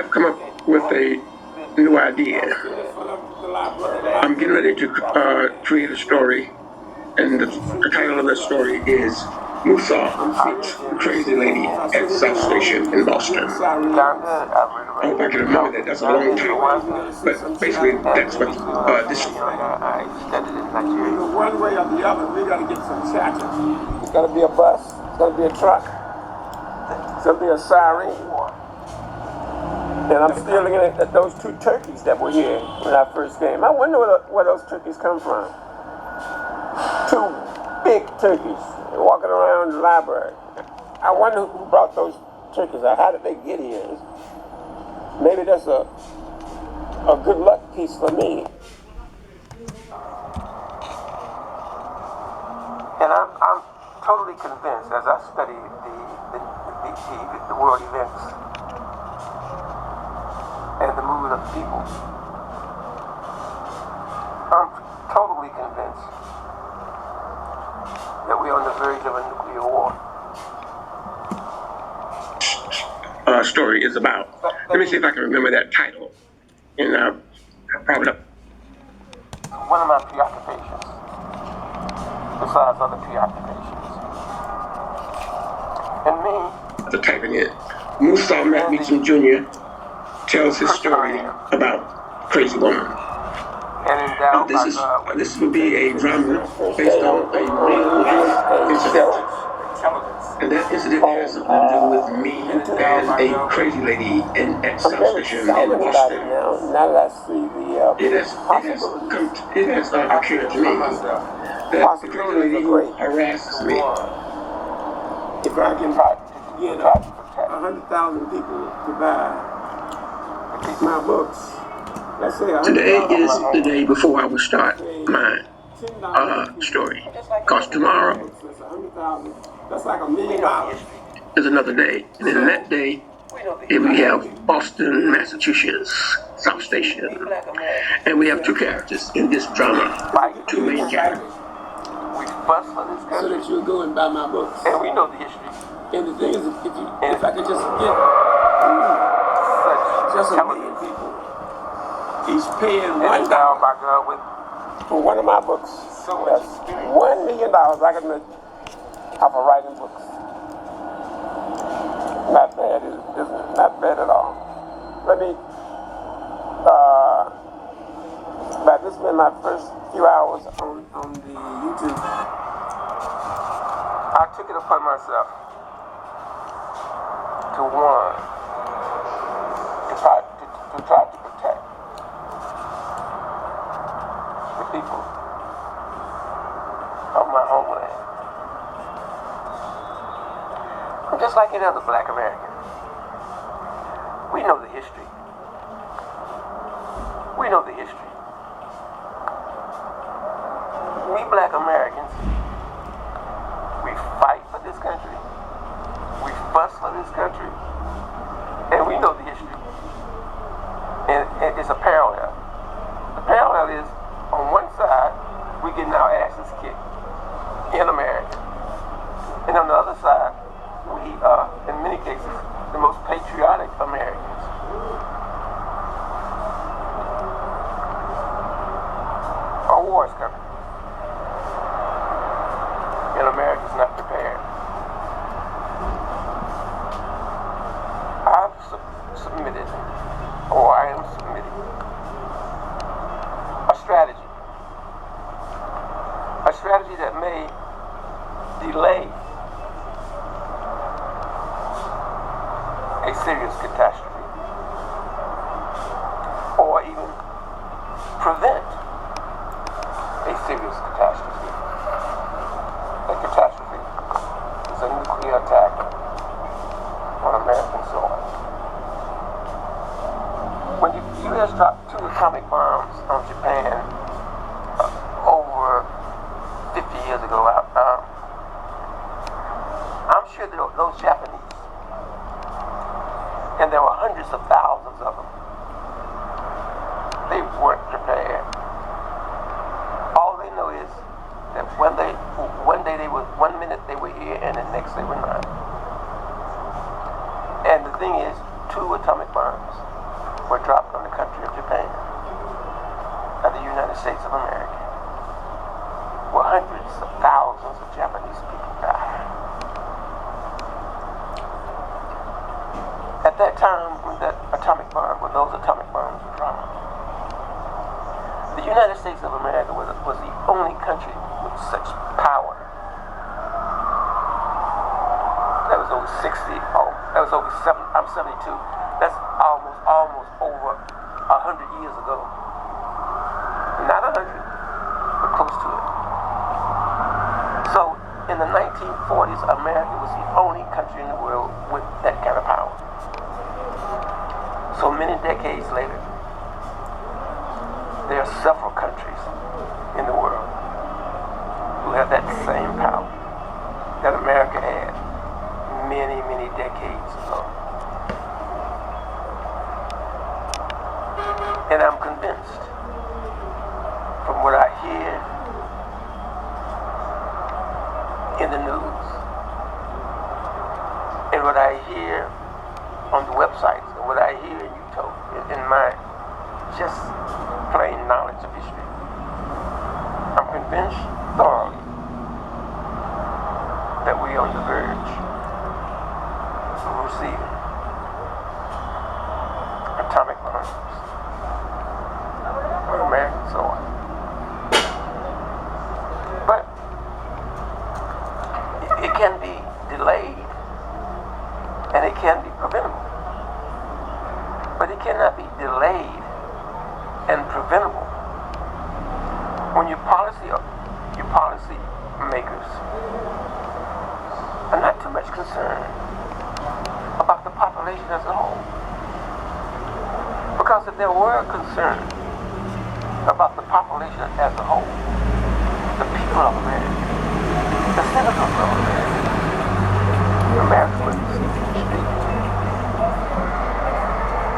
I've come up with a new idea. I'm getting ready to create a story, and the title of the story is MUSAU Meets the Crazy Lady at South Station in Boston. I hope I can remember that. That's a long title. But basically, that's what this is. One way or the other, we got to get some chatter. It's going to be a bus. It's going to be a truck. It's going to be a siren. And I'm still looking at those two turkeys that were here when I first came. I wonder where those turkeys come from. Two big turkeys walking around the library. I wonder who brought those turkeys out. How did they get here? Maybe that's a good luck piece for me. And I'm totally convinced as I study the world events and the movement of people, I'm totally convinced that we're on the verge of a nuclear war. Story is about. Let me see if I can remember that title. And probably one of my preoccupations, besides other preoccupations, and me. To typing in, MUSAU MattmeachamJR tells his story about Crazy Woman. This will be a drama based on a real life incident. And that incident has something to do with me and a crazy lady at South Station in Boston. It has occurred to me that the crazy lady who harasses me. If I can get 100,000 people to buy my books, let's say today is the day before I will start my story. Because tomorrow that's like $1 million. Is another day. And in that day, we have Boston, Massachusetts, South Station. And we have two characters in this drama, two main characters. We fuss for this country. So that you'll go and buy my books. And we know the history. And the thing is, if I could just get just 1 million people, he's paying $1 for one of my books. So that's $1 million I can make off of writing books. Not bad, it's not bad at all. Let me, but this has been my first few hours on the YouTube. I took it upon myself to try to protect the people of my homeland. Just like any other black American. We know the history. We know the history. We black Americans, we fight for this country. We fuss for this country. And we know the history. And it's a parallel. The parallel is, on one side, we're getting our asses kicked in America. And on the other side, we are, in many cases, the most patriotic Americans. A war is coming. And America's not prepared. I've submitted, or I am submitting, a strategy that may delay a serious catastrophe, or even prevent a serious catastrophe. A catastrophe is a nuclear attack on American soil. When the U.S. dropped 2 atomic bombs on Japan over 50 years ago, I'm sure that those Japanese, and there were hundreds of thousands of them, they weren't prepared. All they know is that one minute they were here and the next they were not. And the thing is, 2 atomic bombs were dropped on the country of Japan by the United States of America, where hundreds of thousands of Japanese people died. At that time, when those atomic bombs were dropped, the United States of America was the only country with such power. That was over 60. Oh, that was over 7. I'm 72. That's almost over 100 years ago. Not 100, but close to it. So, in the 1940s, America was the only country in the world with that kind of power. So many decades later, there are several countries in the world who have that same power that America had many, many decades ago. And I'm convinced from what I hear in the news and what I hear on the websites and what I hear in YouTube, in my just plain knowledge of history, I'm convinced thoroughly that we are on the verge of receiving atomic bombs on American soil. But it can be delayed and it can be preventable. But it cannot be delayed and preventable when your policy makers are not too much concerned about the population as a whole. Because if they were concerned about the population as a whole, the people of America, the citizens of America wouldn't be sleeping in the street.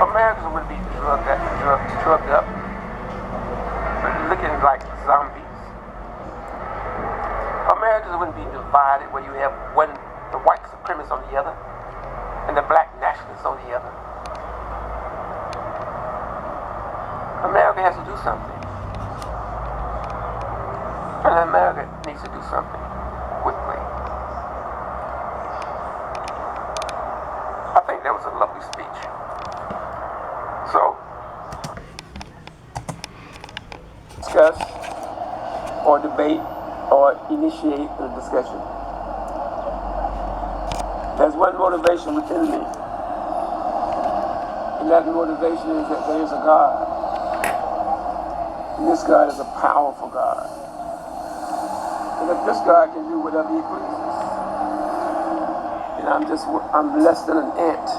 Americans would be drugged up, looking like zombies. Americans wouldn't be divided where you have the white supremacists on the other and the black nationalists on the other. America has to do something. And America needs to do something quickly. I think that was a lovely speech. So, discuss or debate or initiate a discussion. There's one motivation within me, and that motivation is that there is a God. And this God is a powerful God. And if this God can do whatever he pleases, and I'm less than an ant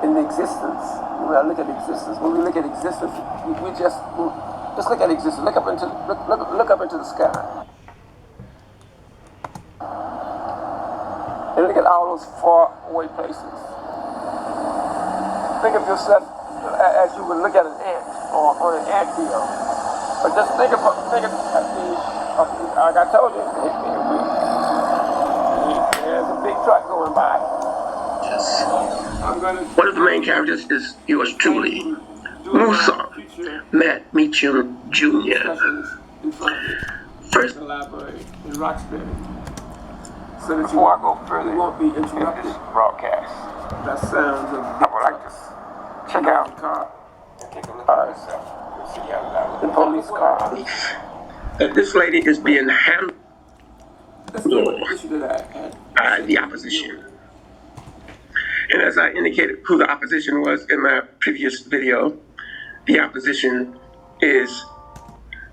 in existence. When I look at existence, when we look at existence, we just look at existence. Look up into the sky, and look at all those far away places. Think of yourself as you would look at an ant or on an anthill, but just think of like I told you, there's a big truck going by. Yes. One of the main characters is yours truly, MUSAU MattmeachamJR. First, in Roxbury. So that before I go further, you won't be interrupted. This broadcast. That sounds of. I would like to check out the car and take a look at myself. The police car. That this lady is being handled by the opposition. And as I indicated who the opposition was in my previous video, the opposition is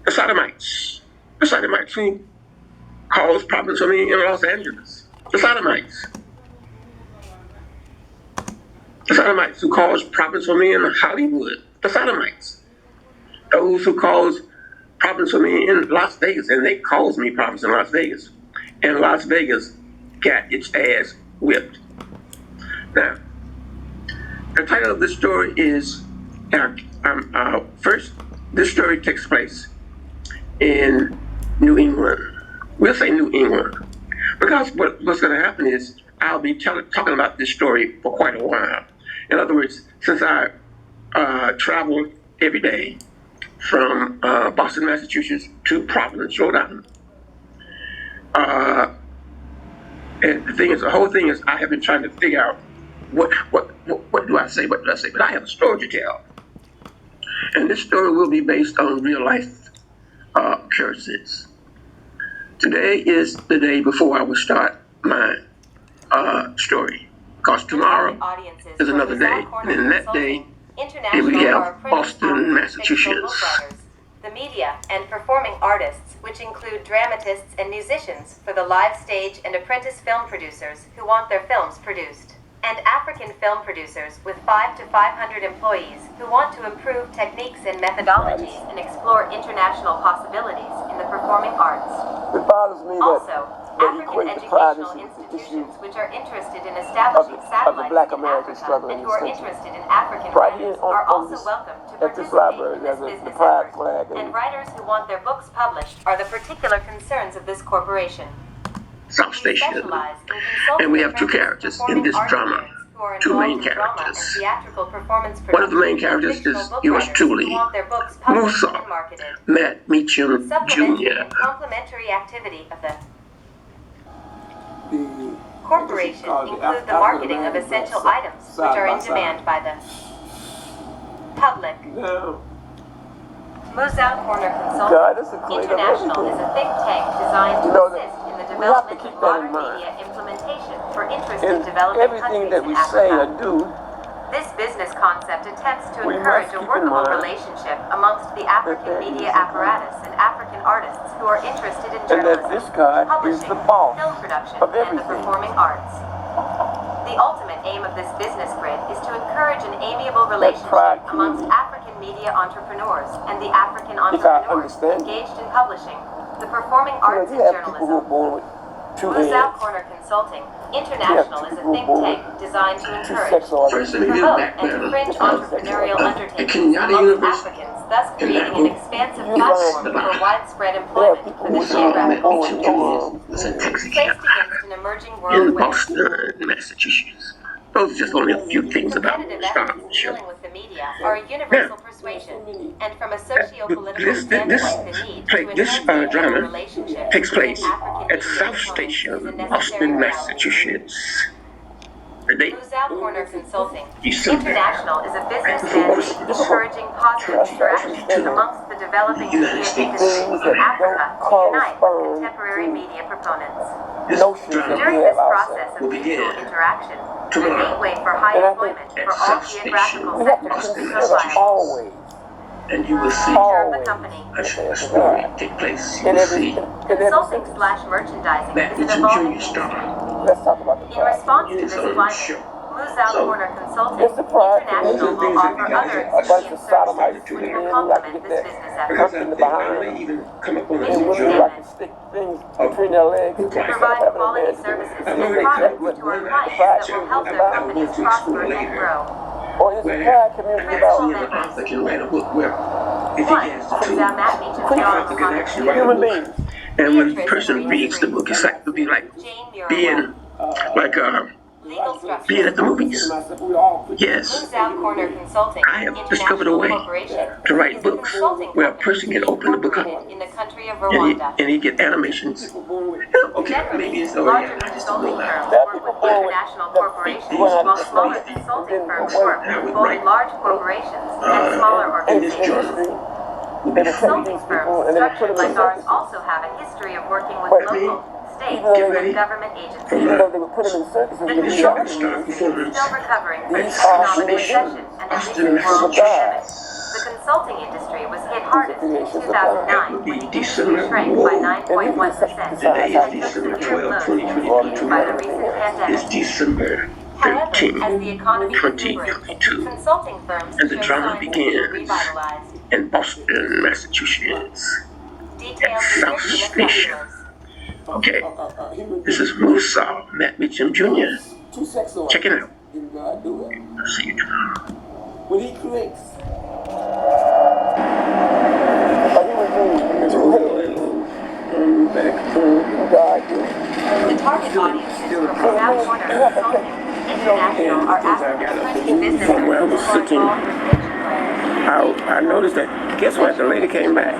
the Sodomites. The Sodomites who caused problems for me in Los Angeles. The Sodomites. The Sodomites who caused problems for me in Hollywood. The Sodomites. Those who caused problems for me in Las Vegas, and they caused me problems in Las Vegas. And Las Vegas got its ass whipped. Now, the title of this story is, first, this story takes place in New England. We'll say New England, because what's going to happen is I'll be talking about this story for quite a while. In other words, since I traveled every day from Boston, Massachusetts to Providence, Rhode Island. And the thing is, the whole thing is, I have been trying to figure out what do I say, what do I say? But I have a story to tell. And this story will be based on real life occurrences. Today is the day before I will start my story. Because tomorrow is another day. And in that day, we have Boston, Massachusetts. The media and performing artists, which include dramatists and musicians for the live stage and apprentice film producers who want their films produced, and African film producers with 5 to 500 employees who want to improve techniques and methodologies and explore international possibilities in the performing arts. It bothers me Also, that you African equate the pride educational issue institutions which are interested in establishing satellites Black in American Africa struggle in and this who are country. interested in African Right writers here are on also this- welcome to at this participate library, in this there's the business pride effort. flag And writers who want their books published are the particular concerns of this corporation. South We Station. specialize in consulting And we have two apprentice characters in performing this art drama. nerds who are Two main involved in drama and characters. theatrical performance One of the main production, and characters fictional is book yours writers truly, who want their books published MUSAU and marketed. MattmeachamJR. Supplementary and complementary activity of the corporation include the marketing of essential items which are in demand by the public. No. MUSAU Corner God, this is a Consulting clean up International is everything. a think tank designed to You know, assist in the we have to development keep of that in modern mind. media implementation for interested And developing everything countries that we in say or Africa. do, This business concept attempts to we encourage must a keep in workable mind relationship amongst the African there media is a apparatus and African artists who are interested in and that journalism, this card is publishing, the boss film production, of and the everything. performing arts. The ultimate aim of this business grid is to encourage an amiable relationship pride amongst community. African media entrepreneurs and the African I entrepreneurs understand. engaged in publishing, the performing You know, arts, you and have people who are journalism. born with two MUSAU hands, Corner Consulting International is a people think born tank designed to two encourage, sex organs. First, let me get promote, back and to then. fringe entrepreneurial At undertakings Kenyatta amongst University. Africans, thus And creating that an book, expansive you platform learn for about widespread There are employment people for who this are geographical born with no sector. arms. It's in Placed Texarkana, against an emerging world in where Boston, Massachusetts. Those are just only a few things about competitive starting efforts the show. dealing with the media are a universal persuasion, and from a socio-political This standpoint, the need to enhance amiable drama relationships takes between place African at media South components is a Station, necessary Boston, reality. Massachusetts. The date, MUSAU Corner Consulting December International is a business before mandate Christmas. encouraging positive interactions 2022. amongst the developing United media States industry of in America. Africa to unite with contemporary media proponents. This Notions drama During we this have process ourselves. of will mutual begin interaction, the tomorrow gateway for high And I employment think for at all South geographical Station, We have to sectors Boston, is consider so vital. always, and you will see Future of the always, company. a story take place. You in will every, see in every Consulting sentence. / merchandising is an MattmeachamJR evolving Junior industry. star. Let's talk about the In pride. response to It's this on the climate, show. MUSAU So, Corner Consulting It's the pride International community. will offer other A bunch of existing sodomites services to which the will men who like to complement get this that business because effort. I in the think I behind. may even come up on a And new women who job. like to stick things between their legs. To To provide provide having a quality man to do it. services I and know products what to our one clients pride that will community help is their about. companies I'm going to prosper explore and later. grow. Or is the Where pride community I about see an author can write a book where if he One, has the MUSAU tools, MattmeachamJR the on author the can actually write a human book. beings? And when the Beatrice person Marie reads the Street. book, it's like to be like Jane being like Legal being structure. at the movies. Yes, MUSAU Corner Consulting I have discovered a way Corporation to write is a books consulting where a company person can open the book up incorporated in the country of and Rwanda. he get animations. Okay, Generally, maybe it's oh larger yeah, I just don't consulting know firms that. There are work people with born with international their corporations, feet going out while of smaller the face, consulting and then firms away. work I with would both write large corporations and smaller in this organizations. journal will They be would take free. these Consulting people firms and then they put structured them in like ours circuses. also have a history of working with But local, state, even though Get they, ready and government for agencies. even my though they would put them in circuses, The the this consulting rock star reality is industry is performance still recovering from at the these are South economic human Station, recession beings. and the Boston, recent world People die. pandemic. Massachusetts. The consulting industry was hit These are hardest in creations of 2009 God. That would when be the industry December. shrank by Whoa. 9.1% Today is and took December severe 12, blows 2022. instituted by the Tomorrow recent is pandemic. It's December However, 13, as the economy recuperates, 2022, consulting firms and the show drama signs of being begins revitalized. in Boston, Massachusetts. Detailed South description of Station. customers. Okay, this is MUSAU MattmeachamJR. Check it out. I'll see you tomorrow. When he creates a human being, two hands, Back to God do. The target audiences for MUSAU Corner Consulting International are African French businesses from where I was who are sitting involved with rich I noticed that. Guess what? The lady came back.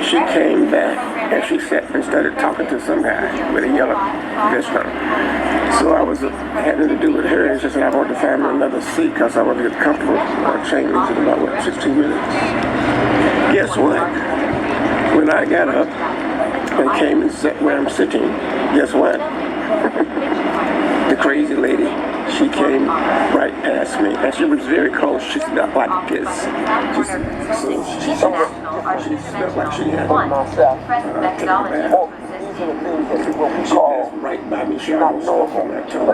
She came back and she sat and started talking to some guy with a yellow dress on. So I had nothing to do with her. It's just that I wanted to find me another seat because I wanted to get comfortable or change in about 16 minutes. Guess what? When I got up and came and sat where I'm sitting, guess what? The crazy lady, she came right past me, and she was very close. She stood like this. She stood like she had right by me. She almost off on that toe.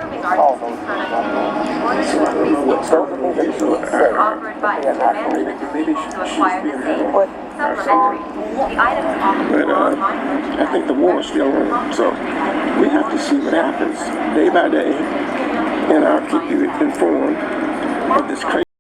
So I don't know what's going on here. So maybe she's being held. But I think the war is still on. So we have to see what happens day by day. And I'll keep you informed.